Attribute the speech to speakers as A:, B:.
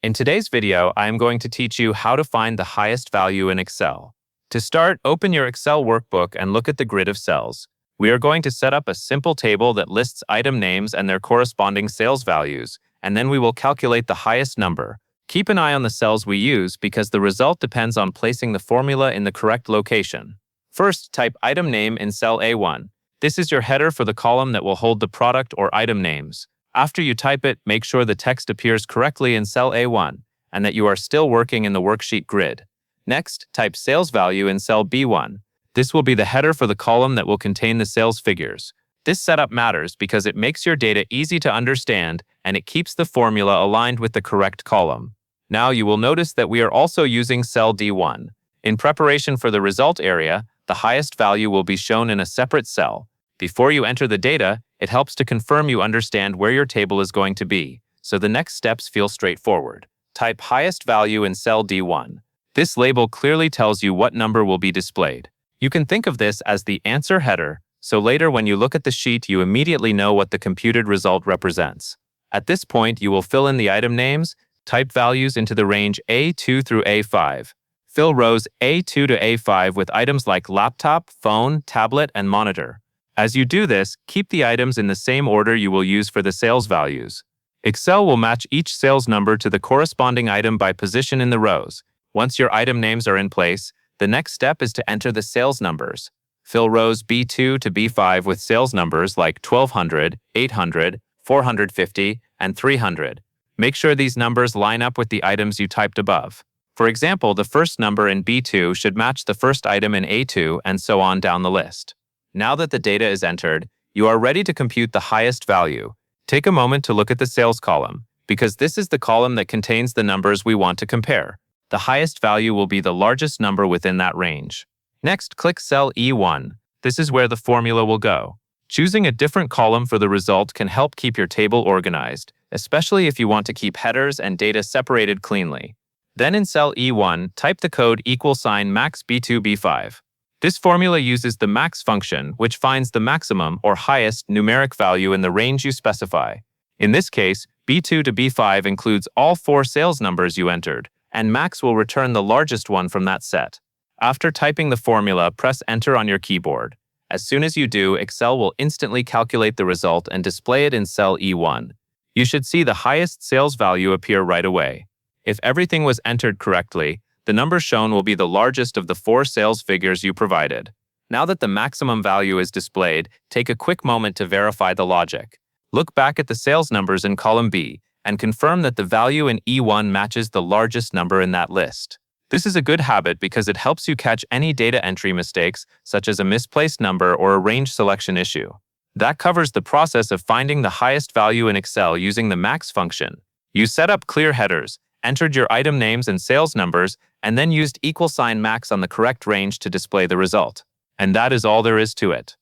A: In today's video, I am going to teach you how to find the highest value in Excel. To start, open your Excel workbook and look at the grid of cells. We are going to set up a simple table that lists item names and their corresponding sales values, and then we will calculate the highest number. Keep an eye on the cells we use because the result depends on placing the formula in the correct location. First, type item name in cell A1. This is your header for the column that will hold the product or item names. After you type it, make sure the text appears correctly in cell A1 and that you are still working in the worksheet grid. Next, type sales value in cell B1. This will be the header for the column that will contain the sales figures. This setup matters because it makes your data easy to understand and it keeps the formula aligned with the correct column. Now you will notice that we are also using cell D1. In preparation for the result area, the highest value will be shown in a separate cell. Before you enter the data, it helps to confirm you understand where your table is going to be, so the next steps feel straightforward. Type highest value in cell D1. This label clearly tells you what number will be displayed. You can think of this as the answer header, so later when you look at the sheet, you immediately know what the computed result represents. At this point, you will fill in the item names, type values into the range A2 through A5. Fill rows A2 to A5 with items like laptop, phone, tablet, and monitor. As you do this, keep the items in the same order you will use for the sales values. Excel will match each sales number to the corresponding item by position in the rows. Once your item names are in place, the next step is to enter the sales numbers. Fill rows B2 to B5 with sales numbers like 1200, 800, 450, and 300. Make sure these numbers line up with the items you typed above. For example, the first number in B2 should match the first item in A2 and so on down the list. Now that the data is entered, you are ready to compute the highest value. Take a moment to look at the sales column, because this is the column that contains the numbers we want to compare. The highest value will be the largest number within that range. Next, click cell E1. This is where the formula will go. Choosing a different column for the result can help keep your table organized, especially if you want to keep headers and data separated cleanly. Then in cell E1, type the code =max B2 B5. This formula uses the max function, which finds the maximum or highest numeric value in the range you specify. In this case, B2 to B5 includes all 4 sales numbers you entered, and max will return the largest one from that set. After typing the formula, press enter on your keyboard. As soon as you do, Excel will instantly calculate the result and display it in cell E1. You should see the highest sales value appear right away. If everything was entered correctly, the number shown will be the largest of the 4 sales figures you provided. Now that the maximum value is displayed, take a quick moment to verify the logic. Look back at the sales numbers in column B and confirm that the value in E1 matches the largest number in that list. This is a good habit because it helps you catch any data entry mistakes, such as a misplaced number or a range selection issue. That covers the process of finding the highest value in Excel using the max function. You set up clear headers, entered your item names and sales numbers, and then used =max on the correct range to display the result. And that is all there is to it.